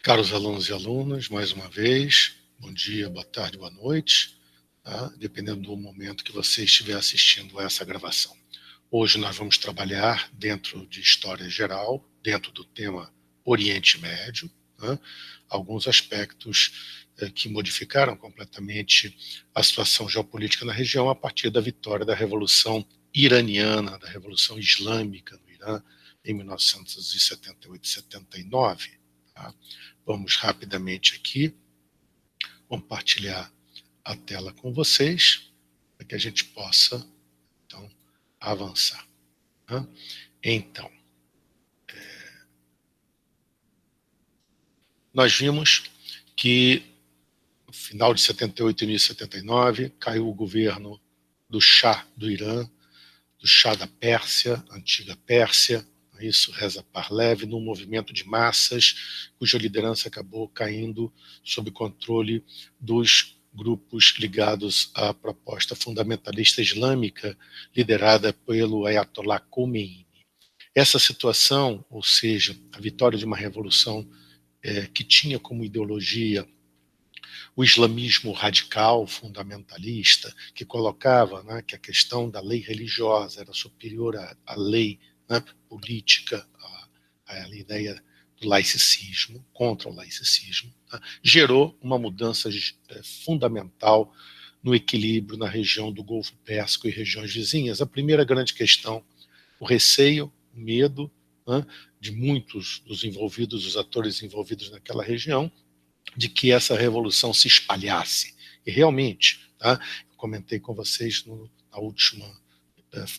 Caros alunos e alunas, mais uma vez, bom dia, boa tarde, boa noite, tá? Dependendo do momento que você estiver assistindo a essa gravação. Hoje nós vamos trabalhar dentro de História Geral, dentro do tema Oriente Médio, né? Alguns aspectos que modificaram completamente a situação geopolítica na região a partir da vitória da Revolução Iraniana, da Revolução Islâmica no Irã, em 1978 e 79. Tá? Vamos rapidamente aqui compartilhar a tela com vocês, para que a gente possa, então, avançar. Né? Então, nós vimos que no final de 78 e início de 79, caiu o governo do Shah do Irã, do Shah da Pérsia, antiga Pérsia, isso, Reza Pahlavi, num movimento de massas, cuja liderança acabou caindo sob controle dos grupos ligados à proposta fundamentalista islâmica, liderada pelo Ayatollah Khomeini. Essa situação, ou seja, a vitória de uma revolução que tinha como ideologia o islamismo radical, fundamentalista, que colocava, né, que a questão da lei religiosa era superior à lei, né, política, à ideia do laicismo, contra o laicismo, tá, gerou uma mudança fundamental no equilíbrio na região do Golfo Pérsico e regiões vizinhas. A primeira grande questão, o receio, o medo, né, de muitos dos envolvidos, os atores envolvidos naquela região, de que essa revolução se espalhasse. E realmente, tá? Eu comentei com vocês na última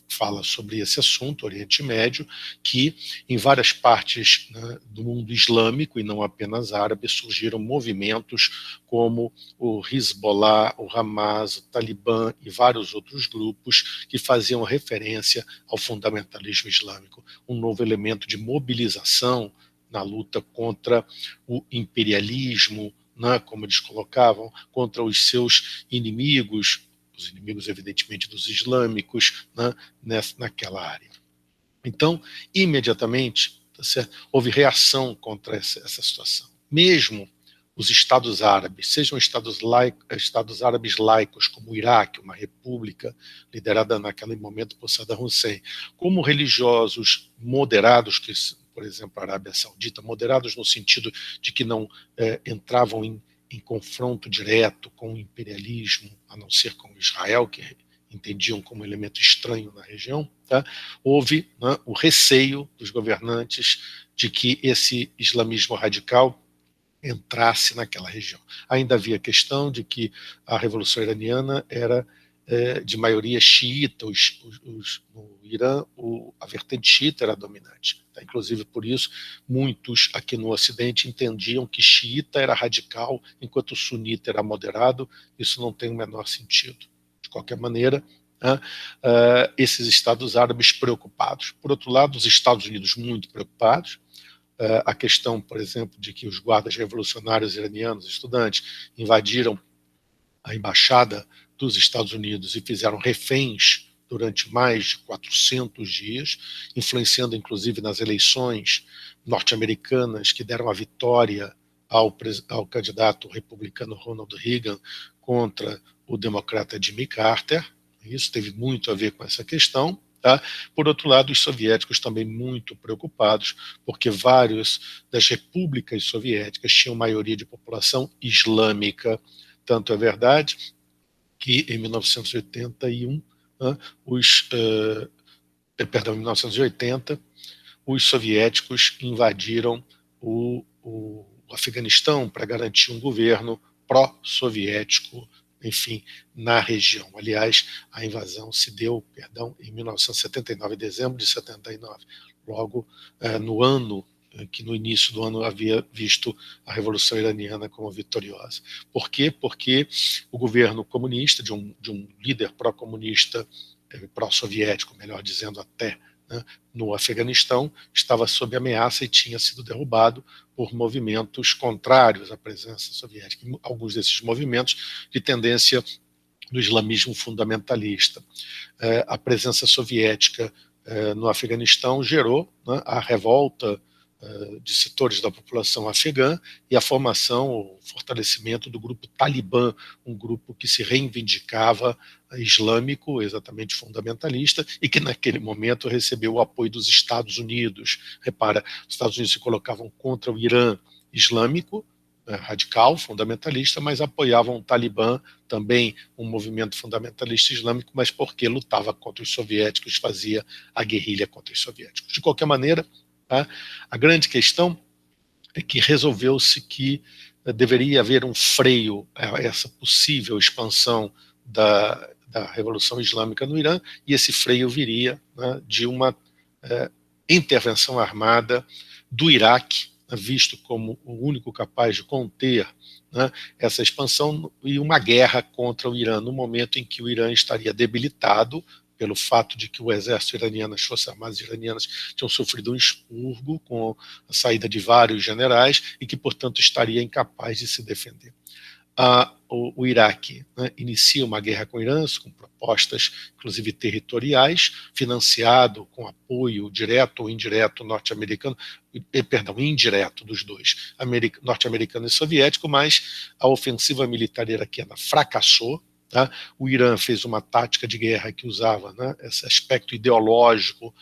fala sobre esse assunto, Oriente Médio, que em várias partes, né, do mundo islâmico, e não apenas árabe, surgiram movimentos como o Hezbollah, o Hamas, o Talibã e vários outros grupos que faziam referência ao fundamentalismo islâmico, um novo elemento de mobilização na luta contra o imperialismo, né, como eles colocavam, contra os seus inimigos, os inimigos, evidentemente, dos islâmicos, né, naquela área. Então, imediatamente, tá certo? Houve reação contra essa situação. Mesmo os Estados árabes, sejam Estados árabes laicos, como o Iraque, uma república liderada naquele momento por Saddam Hussein, como religiosos moderados, que, por exemplo, a Arábia Saudita, moderados no sentido de que não entravam em confronto direto com o imperialismo, a não ser com Israel, que entendiam como elemento estranho na região, tá? Houve, né, o receio dos governantes de que esse islamismo radical entrasse naquela região. Ainda havia a questão de que a Revolução Iraniana era de maioria xiita, no Irã a vertente xiita era dominante. Tá? Inclusive por isso, muitos aqui no Ocidente entendiam que xiita era radical, enquanto sunita era moderado. Isso não tem o menor sentido. De qualquer maneira, esses Estados árabes preocupados. Por outro lado, os Estados Unidos muito preocupados. A questão, por exemplo, de que os guardas revolucionários iranianos, estudantes, invadiram a embaixada dos Estados Unidos e fizeram reféns durante mais de 400 dias, influenciando inclusive nas eleições norte-americanas que deram a vitória ao candidato republicano Ronald Reagan contra o democrata Jimmy Carter. Isso teve muito a ver com essa questão. Tá? Por outro lado, os soviéticos também muito preocupados, porque várias das repúblicas soviéticas tinham maioria de população islâmica. Tanto é verdade que em 1981, em 1980, os soviéticos invadiram o Afeganistão para garantir um governo pró-soviético, enfim, na região. Aliás, a invasão se deu, em 1979, dezembro de 79, logo no ano que no início do ano havia visto a Revolução Iraniana como vitoriosa. Por quê? Porque o governo comunista, de um líder pró-comunista, pró-soviético, melhor dizendo até, né, no Afeganistão, estava sob ameaça e tinha sido derrubado por movimentos contrários à presença soviética. Alguns desses movimentos de tendência do islamismo fundamentalista. A presença soviética no Afeganistão gerou, né, a revolta de setores da população afegã e a formação, o fortalecimento do grupo Talibã, um grupo que se reivindicava islâmico, exatamente fundamentalista, e que naquele momento recebeu o apoio dos Estados Unidos. Repara, os Estados Unidos se colocavam contra o Irã islâmico, radical, fundamentalista, mas apoiavam o Talibã, também um movimento fundamentalista islâmico, mas porque lutava contra os soviéticos, fazia a guerrilha contra os soviéticos. De qualquer maneira, tá, a grande questão é que resolveu-se que deveria haver um freio a essa possível expansão da Revolução Islâmica no Irã, e esse freio viria, né, de uma intervenção armada do Iraque, visto como o único capaz de conter, né, essa expansão, e uma guerra contra o Irã, no momento em que o Irã estaria debilitado pelo fato de que o exército iraniano, as forças armadas iranianas, tinham sofrido um expurgo com a saída de vários generais e que, portanto, estaria incapaz de se defender. O Iraque, né, inicia uma guerra com o Irã, com propostas, inclusive territoriais, financiado com apoio direto ou indireto norte-americano, perdão, indireto dos dois, norte-americano e soviético, mas a ofensiva militar iraquiana fracassou. Tá? O Irã fez uma tática de guerra que usava, né, esse aspecto ideológico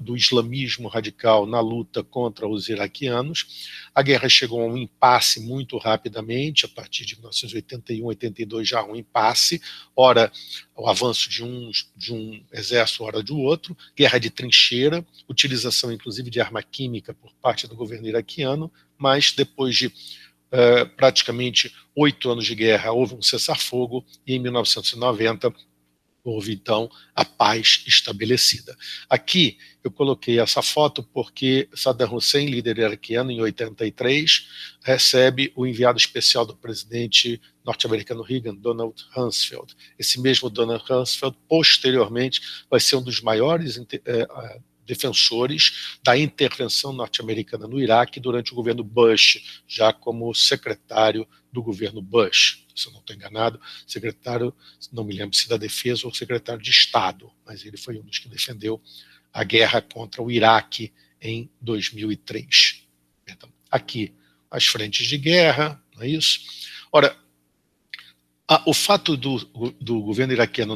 do islamismo radical na luta contra os iraquianos. A guerra chegou a um impasse muito rapidamente, a partir de 1981, 82 já um impasse, ora o avanço de um exército, ora do outro, guerra de trincheira, utilização inclusive de arma química por parte do governo iraquiano, mas depois de praticamente 8 anos de guerra houve um cessar-fogo e em 1990 houve, então, a paz estabelecida. Aqui eu coloquei essa foto porque Saddam Hussein, líder iraquiano, em 83, recebe o enviado especial do presidente norte-americano Reagan, Donald Rumsfeld. Esse mesmo Donald Rumsfeld, posteriormente, vai ser um dos maiores defensores da intervenção norte-americana no Iraque durante o governo Bush, já como secretário do governo Bush, se eu não estou enganado, secretário, não me lembro se da Defesa ou secretário de Estado, mas ele foi um dos que defendeu a guerra contra o Iraque em 2003. Então, aqui, as frentes de guerra, não é isso? Ora, o fato do governo iraquiano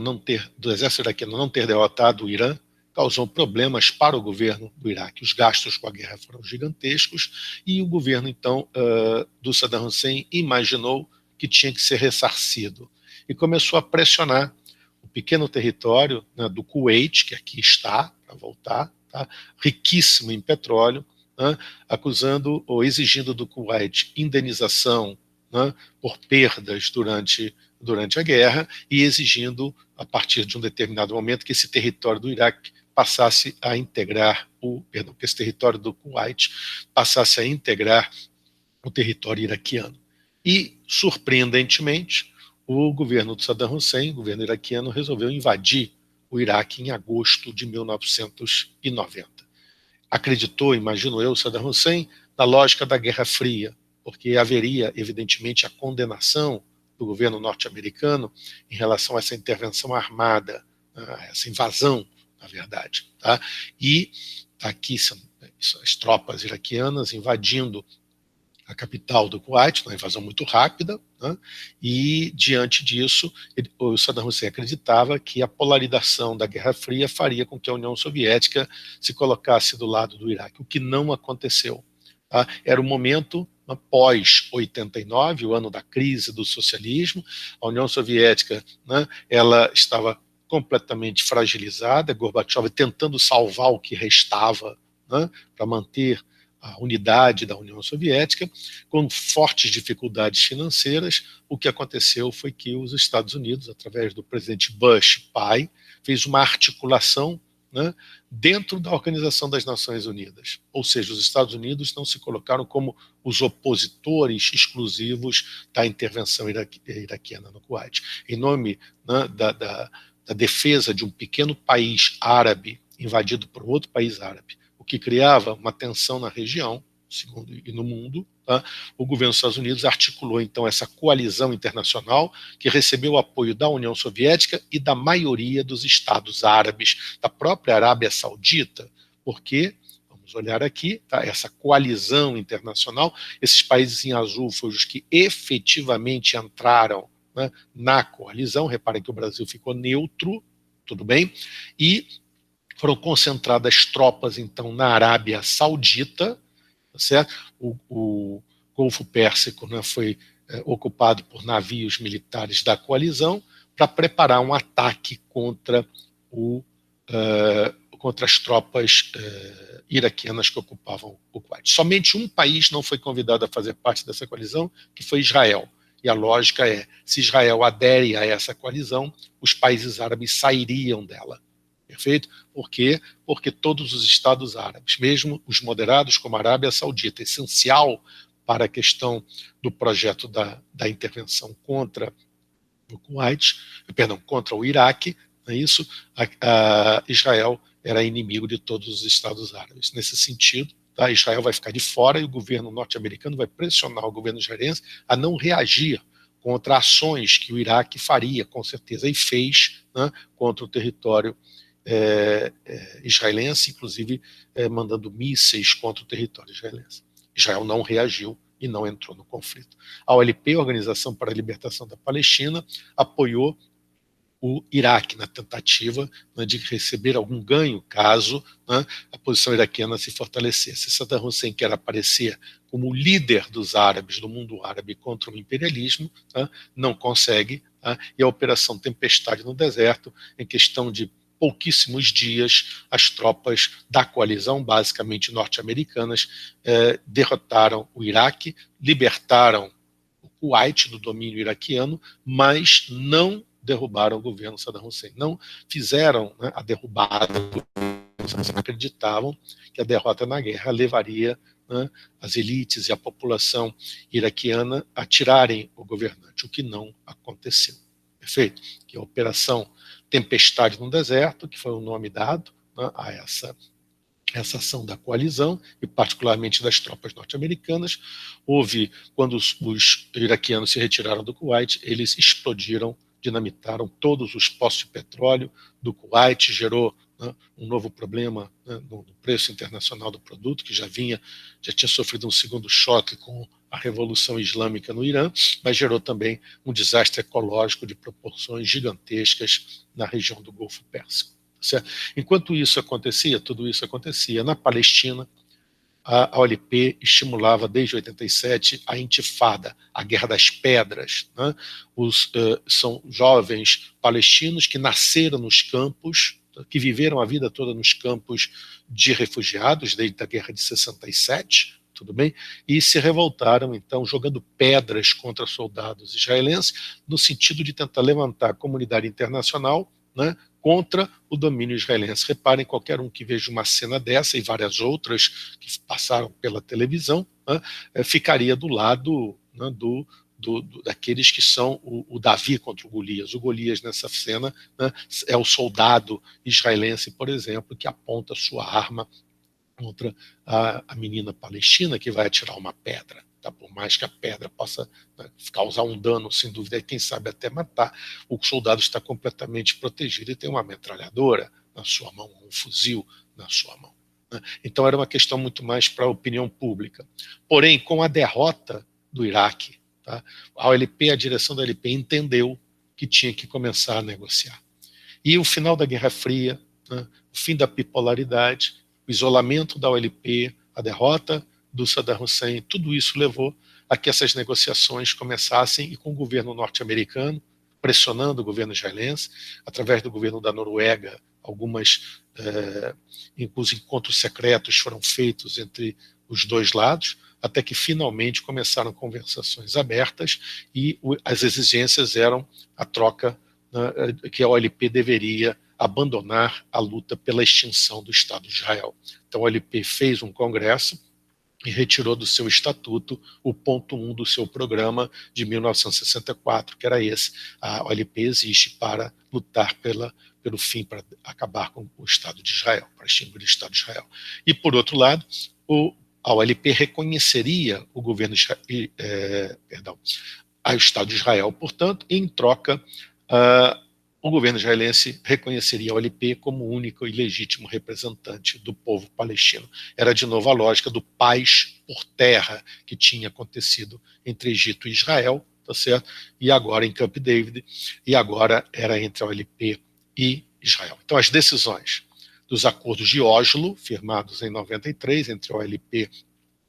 do exército iraquiano não ter derrotado o Irã causou problemas para o governo do Iraque. Os gastos com a guerra foram gigantescos e o governo, então, do Saddam Hussein imaginou que tinha que ser ressarcido e começou a pressionar o pequeno território, né, do Kuwait, que aqui está, para voltar, tá, riquíssimo em petróleo, né, acusando ou exigindo do Kuwait indenização, né, por perdas durante a guerra e exigindo, a partir de um determinado momento, que esse território do Iraque passasse a integrar que esse território do Kuwait passasse a integrar o território iraquiano. E, surpreendentemente, o governo de Saddam Hussein, o governo iraquiano, resolveu invadir o Iraque em agosto de 1990. Acreditou, imagino eu, Saddam Hussein, na lógica da Guerra Fria, porque haveria, evidentemente, a condenação do governo norte-americano em relação a essa intervenção armada, essa invasão, na verdade. Tá? E aqui são as tropas iraquianas invadindo a capital do Kuwait, uma invasão muito rápida, né? E, diante disso, o Saddam Hussein acreditava que a polarização da Guerra Fria faria com que a União Soviética se colocasse do lado do Iraque, o que não aconteceu. Tá? Era o momento pós-89, o ano da crise do socialismo, a União Soviética, né, ela estava completamente fragilizada, Gorbachev tentando salvar o que restava, né, para manter a unidade da União Soviética, com fortes dificuldades financeiras. O que aconteceu foi que os Estados Unidos, através do presidente Bush pai, fez uma articulação, né, dentro da Organização das Nações Unidas. Ou seja, os Estados Unidos não se colocaram como os opositores exclusivos da intervenção iraquiana no Kuwait. Em nome, né, da defesa de um pequeno país árabe invadido por outro país árabe, o que criava uma tensão na região, segundo, e no mundo, tá? O governo dos Estados Unidos articulou, então, essa coalizão internacional que recebeu o apoio da União Soviética e da maioria dos estados árabes, da própria Arábia Saudita, porque, vamos olhar aqui, tá? Essa coalizão internacional, esses países em azul foram os que efetivamente entraram, né, na coalizão. Reparem que o Brasil ficou neutro, tudo bem? E foram concentradas tropas, então, na Arábia Saudita, tá certo? O Golfo Pérsico, né, foi ocupado por navios militares da coalizão para preparar um ataque contra contra as tropas iraquianas que ocupavam o Kuwait. Somente um país não foi convidado a fazer parte dessa coalizão, que foi Israel. E a lógica é, se Israel adere a essa coalizão, os países árabes sairiam dela. Perfeito? Por quê? Porque todos os estados árabes, mesmo os moderados como a Arábia Saudita, essencial para a questão do projeto da intervenção contra o Kuwait, perdão, contra o Iraque, não é isso? Israel era inimigo de todos os estados árabes. Nesse sentido, tá, Israel vai ficar de fora e o governo norte-americano vai pressionar o governo israelense a não reagir contra ações que o Iraque faria, com certeza, e fez, né, contra o território israelense, inclusive mandando mísseis contra o território israelense. Israel não reagiu e não entrou no conflito. A OLP, Organização para a Libertação da Palestina, apoiou o Iraque na tentativa, né, de receber algum ganho caso, né, a posição iraquiana se fortalecesse. Saddam Hussein quer aparecer como líder dos árabes, do mundo árabe contra o imperialismo, né, não consegue, tá, e a Operação Tempestade no Deserto, em questão de pouquíssimos dias, as tropas da coalizão, basicamente norte-americanas, derrotaram o Iraque, libertaram o Kuwait do domínio iraquiano, mas não derrubaram o governo Saddam Hussein. Não fizeram, né, a derrubada do governo. Acreditavam que a derrota na guerra levaria, né, as elites e a população iraquiana a tirarem o governante, o que não aconteceu. Perfeito? Que a Operação Tempestade no Deserto, que foi o nome dado, né, a essa ação da coalizão, e particularmente das tropas norte-americanas. Houve, quando os iraquianos se retiraram do Kuwait, eles explodiram, dinamitaram todos os poços de petróleo do Kuwait, gerou, né, um novo problema, né, no preço internacional do produto, que já tinha sofrido um segundo choque com a Revolução Islâmica no Irã, mas gerou também um desastre ecológico de proporções gigantescas na região do Golfo Pérsico. Certo? Enquanto isso acontecia, tudo isso acontecia na Palestina, a OLP estimulava desde 87 a intifada, a Guerra das Pedras, né? São jovens palestinos que nasceram nos campos, que viveram a vida toda nos campos de refugiados, desde a Guerra de 67, tudo bem? E se revoltaram, então, jogando pedras contra soldados israelenses, no sentido de tentar levantar a comunidade internacional, né, contra o domínio israelense. Reparem, qualquer um que veja uma cena dessa e várias outras que passaram pela televisão, né, ficaria do lado, né, daqueles que são o Davi contra o Golias. O Golias, nessa cena, né, é o soldado israelense, por exemplo, que aponta sua arma contra a menina palestina que vai atirar uma pedra. Tá? Por mais que a pedra possa, né, causar um dano, sem dúvida, e quem sabe até matar, o soldado está completamente protegido e tem uma metralhadora na sua mão, um fuzil na sua mão. Né? Então era uma questão muito mais para a opinião pública. Porém, com a derrota do Iraque, tá, a OLP, a direção da OLP entendeu que tinha que começar a negociar. E o final da Guerra Fria, né, o fim da bipolaridade, o isolamento da OLP, a derrota do Saddam Hussein, tudo isso levou a que essas negociações começassem, e com o governo norte-americano pressionando o governo israelense, através do governo da Noruega, alguns encontros secretos foram feitos entre os dois lados, até que finalmente começaram conversações abertas e as exigências eram a troca, né, que a OLP deveria abandonar a luta pela extinção do Estado de Israel. Então a OLP fez um congresso e retirou do seu estatuto o ponto 1 do seu programa de 1964, que era esse: a OLP existe para lutar pelo fim, para acabar com o Estado de Israel, para extinguir o Estado de Israel. E, por outro lado, a OLP reconheceria o governo ao Estado de Israel, portanto, em troca, o governo israelense reconheceria a OLP como o único e legítimo representante do povo palestino. Era de novo a lógica do paz por terra que tinha acontecido entre Egito e Israel, tá certo? E agora em Camp David, e agora era entre a OLP e Israel. Então as decisões dos acordos de Oslo, firmados em 93 entre a OLP e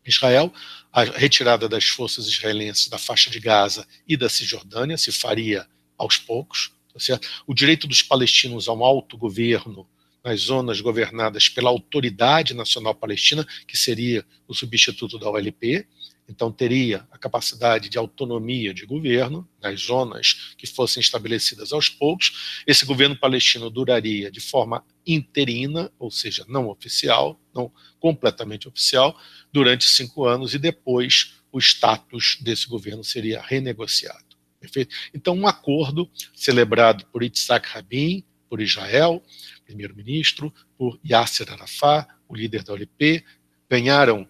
Israel, a retirada das forças israelenses da faixa de Gaza e da Cisjordânia se faria aos poucos, tá certo? O direito dos palestinos a um autogoverno nas zonas governadas pela Autoridade Nacional Palestina, que seria o substituto da OLP, então teria a capacidade de autonomia de governo nas zonas que fossem estabelecidas aos poucos. Esse governo palestino duraria de forma interina, ou seja, não oficial, não completamente oficial, durante 5 anos, e depois o status desse governo seria renegociado. Perfeito? Então, um acordo celebrado por Yitzhak Rabin, por Israel, primeiro-ministro, por Yasser Arafat, o líder da OLP, ganharam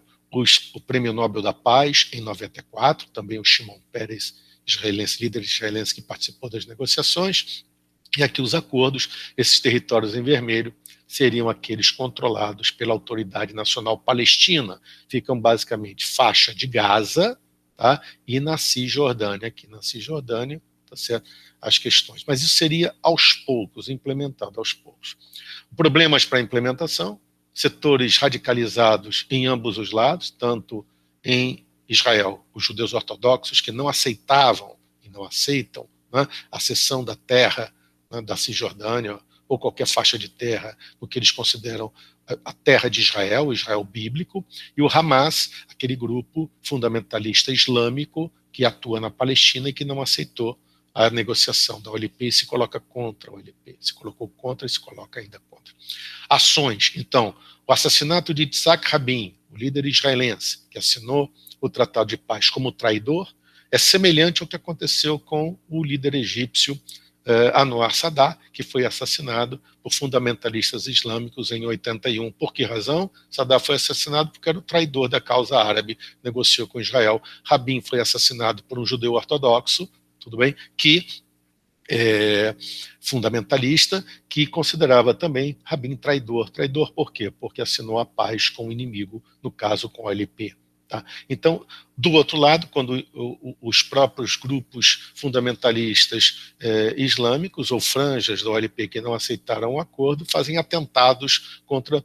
o Prêmio Nobel da Paz em 94, também o Shimon Peres, israelense, líder israelense que participou das negociações, e aqui os acordos, esses territórios em vermelho, seriam aqueles controlados pela Autoridade Nacional Palestina, ficam basicamente faixa de Gaza, tá? E na Cisjordânia, aqui na Cisjordânia, tá certo? As questões. Mas isso seria aos poucos, implementado aos poucos. Problemas para a implementação, setores radicalizados em ambos os lados, tanto em Israel, os judeus ortodoxos que não aceitavam e não aceitam, né, a cessão da terra, né, da Cisjordânia ou qualquer faixa de terra, no que eles consideram a terra de Israel, o Israel bíblico, e o Hamas, aquele grupo fundamentalista islâmico que atua na Palestina e que não aceitou a negociação da OLP e se coloca contra a OLP, se colocou contra e se coloca ainda contra. Ações, então, o assassinato de Yitzhak Rabin, o líder israelense, que assinou o Tratado de Paz como traidor, é semelhante ao que aconteceu com o líder egípcio Anwar Sadat, que foi assassinado por fundamentalistas islâmicos em 81. Por que razão? Sadat foi assassinado porque era o traidor da causa árabe, negociou com Israel. Rabin foi assassinado por um judeu ortodoxo, tudo bem, que fundamentalista, que considerava também Rabin traidor. Traidor por quê? Porque assinou a paz com o inimigo, no caso com a OLP. Tá? Então, do outro lado, quando os próprios grupos fundamentalistas islâmicos ou franjas da OLP que não aceitaram o acordo fazem atentados contra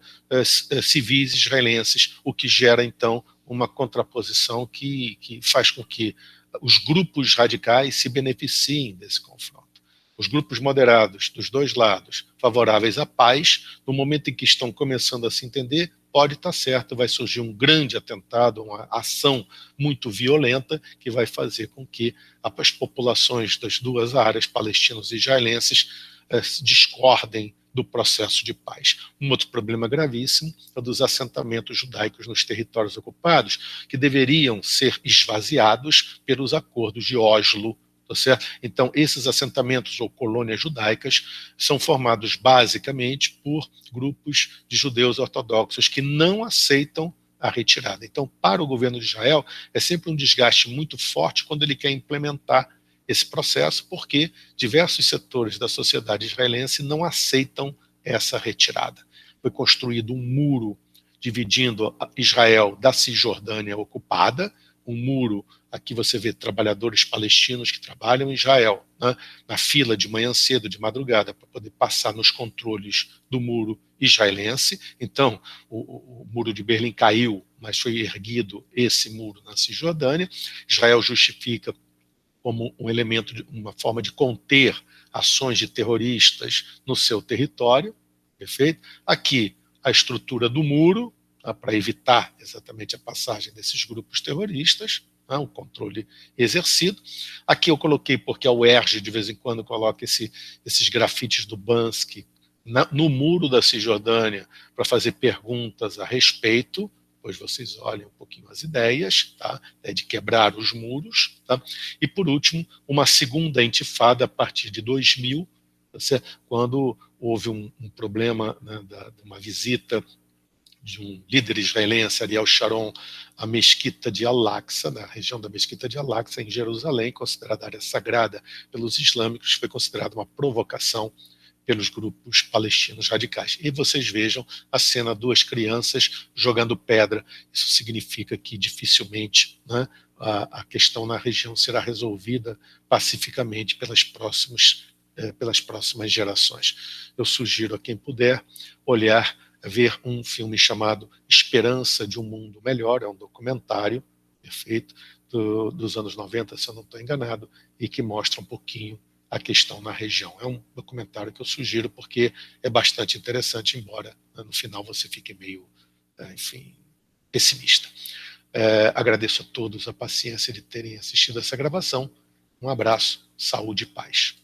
civis israelenses, o que gera, então, uma contraposição que faz com que os grupos radicais se beneficiem desse confronto. Os grupos moderados dos dois lados, favoráveis à paz, no momento em que estão começando a se entender, pode estar certo, vai surgir um grande atentado, uma ação muito violenta que vai fazer com que as populações das duas áreas, palestinos e israelenses, discordem do processo de paz. Um outro problema gravíssimo é o dos assentamentos judaicos nos territórios ocupados, que deveriam ser esvaziados pelos acordos de Oslo. Tá certo? Então, esses assentamentos ou colônias judaicas são formados basicamente por grupos de judeus ortodoxos que não aceitam a retirada. Então, para o governo de Israel, é sempre um desgaste muito forte quando ele quer implementar esse processo, porque diversos setores da sociedade israelense não aceitam essa retirada. Foi construído um muro dividindo Israel da Cisjordânia ocupada, um muro. Aqui você vê trabalhadores palestinos que trabalham em Israel, né, na fila de manhã cedo, de madrugada, para poder passar nos controles do muro israelense. Então, o muro de Berlim caiu, mas foi erguido esse muro na Cisjordânia. Israel justifica como um elemento, uma forma de conter ações de terroristas no seu território, perfeito? Aqui, a estrutura do muro, tá, para evitar exatamente a passagem desses grupos terroristas, o controle exercido. Aqui eu coloquei porque a UERJ de vez em quando coloca esses grafites do Bansky no muro da Cisjordânia para fazer perguntas a respeito, depois vocês olhem um pouquinho as ideias, tá? De quebrar os muros. Tá? E por último, uma segunda intifada a partir de 2000, tá, quando houve um problema, né, de uma visita de um líder israelense, Ariel Sharon, a mesquita de Al-Aqsa, na região da mesquita de Al-Aqsa, em Jerusalém, considerada área sagrada pelos islâmicos, foi considerada uma provocação pelos grupos palestinos radicais. E vocês vejam a cena, duas crianças jogando pedra. Isso significa que dificilmente, né, a questão na região será resolvida pacificamente pelas próximas gerações. Eu sugiro a quem puder olhar, ver um filme chamado Esperança de um Mundo Melhor, é um documentário perfeito dos anos 90, se eu não estou enganado, e que mostra um pouquinho a questão na região. É um documentário que eu sugiro porque é bastante interessante, embora, né, no final você fique meio, enfim, pessimista. Agradeço a todos a paciência de terem assistido essa gravação. Um abraço, saúde e paz.